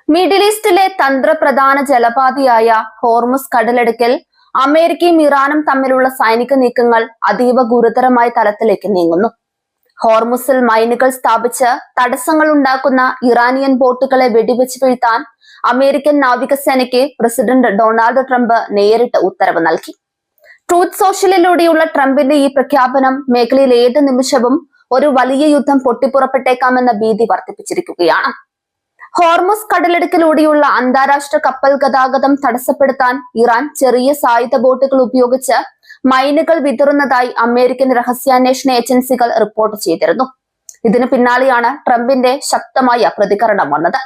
Middle ഈസ്റ്റിലെ തന്ത്രപ്രധാന ജലപാതയായ Hormuz കടലിടുക്കിൽ അമേരിക്കയും ഇറാനും തമ്മിലുള്ള സൈനിക നീക്കങ്ങൾ അതീവ ഗുരുതരമായ തലത്തിലേക്ക് നീങ്ങുന്നു. ഹോർമുസിൽ മൈനുകൾ സ്ഥാപിച്ച് തടസ്സങ്ങൾ ഉണ്ടാക്കുന്ന ഇറാനിയൻ ബോട്ടുകളെ വെടിവെച്ച് വീഴ്ത്താൻ അമേരിക്കൻ നാവികസേനയ്ക്ക് പ്രസിഡന്റ് ഡൊണാൾഡ് ട്രംപ് നേരിട്ട് ഉത്തരവ് നൽകി. ട്രൂത്ത് സോഷ്യലിലൂടെയുള്ള ട്രംപിന്റെ ഈ പ്രഖ്യാപനം മേഖലയിൽ ഏത് നിമിഷവും ഒരു വലിയ യുദ്ധം പൊട്ടിപ്പുറപ്പെട്ടേക്കാമെന്ന ഭീതി വർദ്ധിപ്പിച്ചിരിക്കുകയാണ്. ഹോർമുസ് കടലിടുക്കിലൂടെയുള്ള അന്താരാഷ്ട്ര കപ്പൽ ഗതാഗതം തടസ്സപ്പെടുത്താൻ ഇറാൻ ചെറിയ സായുധ ബോട്ടുകൾ ഉപയോഗിച്ച് മൈനുകൾ വിതറുന്നതായി അമേരിക്കൻ രഹസ്യാന്വേഷണ ഏജൻസികൾ റിപ്പോർട്ട് ചെയ്തിരുന്നു. ഇതിന് പിന്നാലെയാണ് ട്രംപിന്റെ ശക്തമായ പ്രതികരണം വന്നത്.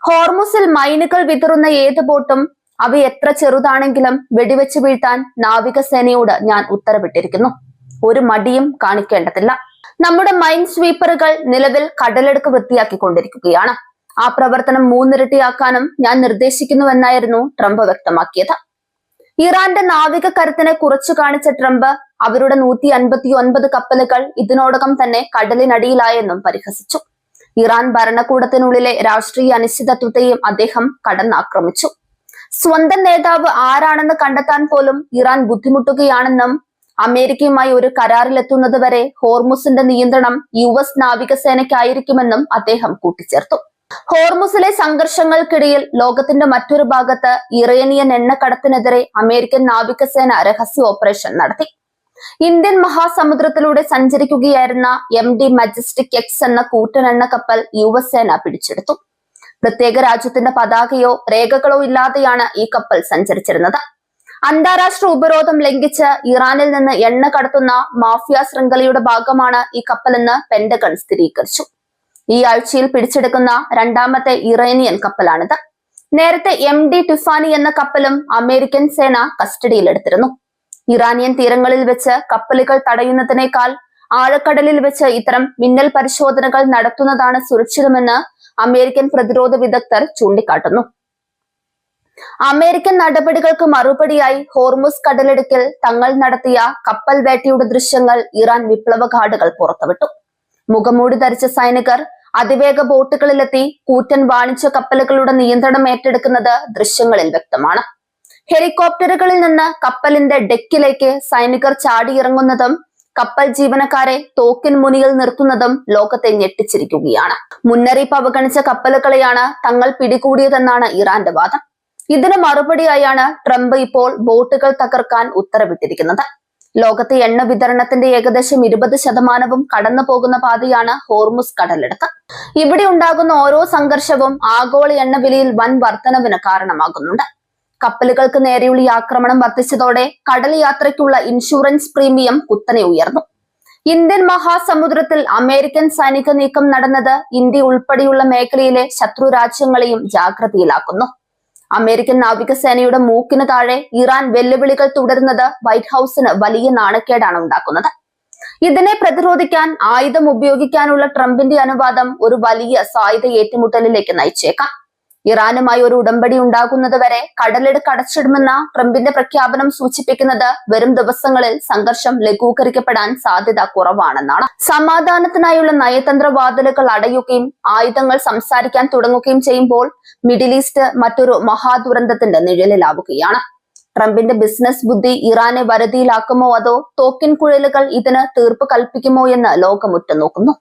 ഹോർമുസിൽ മൈനുകൾ വിതറുന്ന ഏത് ബോട്ടും അവ എത്ര ചെറുതാണെങ്കിലും വെടിവെച്ച് വീഴ്ത്താൻ നാവികസേനയോട് ഞാൻ ഉത്തരവിട്ടിരിക്കുന്നു. ഒരു മടിയും കാണിക്കേണ്ടതില്ല. നമ്മുടെ മൈൻ സ്വീപ്പറുകൾ നിലവിൽ കടലെടുക്ക് വൃത്തിയാക്കിക്കൊണ്ടിരിക്കുകയാണ്. ആ പ്രവർത്തനം മൂന്നിരട്ടിയാക്കാനും ഞാൻ നിർദ്ദേശിക്കുന്നുവെന്നായിരുന്നു ട്രംപ് വ്യക്തമാക്കിയത്. ഇറാന്റെ നാവിക കരുത്തിനെ കുറച്ചു കാണിച്ച ട്രംപ് അവരുടെ 159 കപ്പലുകൾ ഇതിനോടകം തന്നെ കടലിനടിയിലായെന്നും പരിഹസിച്ചു. ഇറാൻ ഭരണകൂടത്തിനുള്ളിലെ രാഷ്ട്രീയ അനിശ്ചിതത്വത്തെയും അദ്ദേഹം കടന്നാക്രമിച്ചു. സ്വന്തം നേതാവ് ആരാണെന്ന് കണ്ടെത്താൻ പോലും ഇറാൻ ബുദ്ധിമുട്ടുകയാണെന്നും അമേരിക്കയുമായി ഒരു കരാറിലെത്തുന്നതുവരെ ഹോർമുസിന്റെ നിയന്ത്രണം US നാവികസേനയ്ക്കായിരിക്കുമെന്നും അദ്ദേഹം കൂട്ടിച്ചേർത്തു. ഹോർമുസിലെ സംഘർഷങ്ങൾക്കിടയിൽ ലോകത്തിന്റെ മറ്റൊരു ഭാഗത്ത് ഇറാനിയൻ എണ്ണക്കടത്തിനെതിരെ അമേരിക്കൻ നാവികസേന രഹസ്യ ഓപ്പറേഷൻ നടത്തി. ഇന്ത്യൻ മഹാസമുദ്രത്തിലൂടെ സഞ്ചരിക്കുകയായിരുന്ന MD മജസ്റ്റിക് X എന്ന കൂറ്റൻ എണ്ണ കപ്പൽ US സേന പിടിച്ചെടുത്തു. പ്രത്യേക രാജ്യത്തിന്റെ പതാകയോ രേഖകളോ ഇല്ലാതെയാണ് ഈ കപ്പൽ സഞ്ചരിച്ചിരുന്നത്. അന്താരാഷ്ട്ര ഉപരോധം ലംഘിച്ച് ഇറാനിൽ നിന്ന് എണ്ണ കടത്തുന്ന മാഫിയ ശൃംഖലയുടെ ഭാഗമാണ് ഈ കപ്പലെന്ന് പെന്റഗൺ സ്ഥിരീകരിച്ചു. ഈ ആഴ്ചയിൽ പിടിച്ചെടുക്കുന്ന രണ്ടാമത്തെ ഇറാനിയൻ കപ്പലാണിത്. നേരത്തെ MD ടിഫാനി എന്ന കപ്പലും അമേരിക്കൻ സേന കസ്റ്റഡിയിലെടുത്തിരുന്നു. ഇറാനിയൻ തീരങ്ങളിൽ വെച്ച് കപ്പലുകൾ തടയുന്നതിനേക്കാൾ ആഴക്കടലിൽ വെച്ച് ഇത്തരം മിന്നൽ പരിശോധനകൾ നടത്തുന്നതാണ് സുരക്ഷിതമെന്ന് അമേരിക്കൻ പ്രതിരോധ വിദഗ്ധർ ചൂണ്ടിക്കാട്ടുന്നു. അമേരിക്കൻ നടപടികൾക്ക് മറുപടിയായി ഹോർമുസ് കടലിടുക്കിൽ തങ്ങൾ നടത്തിയ കപ്പൽ വേട്ടയുടെ ദൃശ്യങ്ങൾ ഇറാൻ വിപ്ലവ ഗാർഡുകൾ പുറത്തുവിട്ടു. മുഖംമൂടി ധരിച്ച സൈനികർ അതിവേഗ ബോട്ടുകളിലെത്തി കൂറ്റൻ വാണിജ്യ കപ്പലുകളുടെ നിയന്ത്രണം ഏറ്റെടുക്കുന്നത് ദൃശ്യങ്ങളിൽ വ്യക്തമാണ്. ഹെലികോപ്റ്ററുകളിൽ നിന്ന് കപ്പലിന്റെ ഡെക്കിലേക്ക് സൈനികർ ചാടിയിറങ്ങുന്നതും കപ്പൽ ജീവനക്കാരെ തോക്കിൻ മുനിയിൽ നിർത്തുന്നതും ലോകത്തെ ഞെട്ടിച്ചിരിക്കുകയാണ്. മുന്നറിയിപ്പ് അവഗണിച്ച കപ്പലുകളെയാണ് തങ്ങൾ പിടികൂടിയതെന്നാണ് ഇറാന്റെ വാദം. ഇതിന് മറുപടിയായാണ് ട്രംപ് ഇപ്പോൾ ബോട്ടുകൾ തകർക്കാൻ ഉത്തരവിട്ടിരിക്കുന്നത്. ലോകത്തെ എണ്ണ വിതരണത്തിന്റെ ഏകദേശം 20% കടന്നു പോകുന്ന പാതയാണ് ഹോർമുസ് കടലിടുക്ക്. ഇവിടെ ഉണ്ടാകുന്ന ഓരോ സംഘർഷവും ആഗോള എണ്ണ വിലയിൽ വൻ വർധനവിന് കാരണമാകുന്നുണ്ട്. കപ്പലുകൾക്ക് നേരെയുള്ള ഈ ആക്രമണം വർദ്ധിച്ചതോടെ കടൽ യാത്രയ്ക്കുള്ള ഇൻഷുറൻസ് പ്രീമിയം കുത്തനെ ഉയർന്നു. ഇന്ത്യൻ മഹാസമുദ്രത്തിൽ അമേരിക്കൻ സൈനിക നീക്കം നടന്നത് ഇന്ത്യ ഉൾപ്പെടെയുള്ള മേഖലയിലെ ശത്രു രാജ്യങ്ങളെയും ജാഗ്രതയിലാക്കുന്നു. അമേരിക്കൻ നാവികസേനയുടെ മൂക്കിന് താഴെ ഇറാൻ വെല്ലുവിളികൾ തുടരുന്നത് വൈറ്റ് ഹൌസിന് വലിയ നാണക്കേടാണ് ഉണ്ടാക്കുന്നത്. ഇതിനെ പ്രതിരോധിക്കാൻ ആയുധം ഉപയോഗിക്കാനുള്ള ട്രംപിന്റെ അനുവാദം ഒരു വലിയ സായുധ ഏറ്റുമുട്ടലിലേക്ക് നയിച്ചേക്കാം. ഇറാനുമായി ഒരു ഉടമ്പടി ഉണ്ടാകുന്നതുവരെ കടലിടുക്ക് അടച്ചിടുമെന്ന ട്രംപിന്റെ പ്രഖ്യാപനം സൂചിപ്പിക്കുന്നത് വരും ദിവസങ്ങളിൽ സംഘർഷം ലഘൂകരിക്കപ്പെടാൻ സാധ്യത കുറവാണെന്നാണ്. സമാധാനത്തിനായുള്ള നയതന്ത്ര വാതിലുകൾ അടയുകയും ആയുധങ്ങൾ സംസാരിക്കാൻ തുടങ്ങുകയും ചെയ്യുമ്പോൾ മിഡിൽ ഈസ്റ്റ് മറ്റൊരു മഹാദുരന്തത്തിന്റെ നിഴലിലാവുകയാണ്. ട്രംപിന്റെ ബിസിനസ് ബുദ്ധി ഇറാനെ വരുതിയിലാക്കുമോ അതോ തോക്കിൻ കുഴലുകൾ ഇതിന് തീർപ്പ് കൽപ്പിക്കുമോ എന്ന് ലോകം ഉറ്റുനോക്കുന്നു.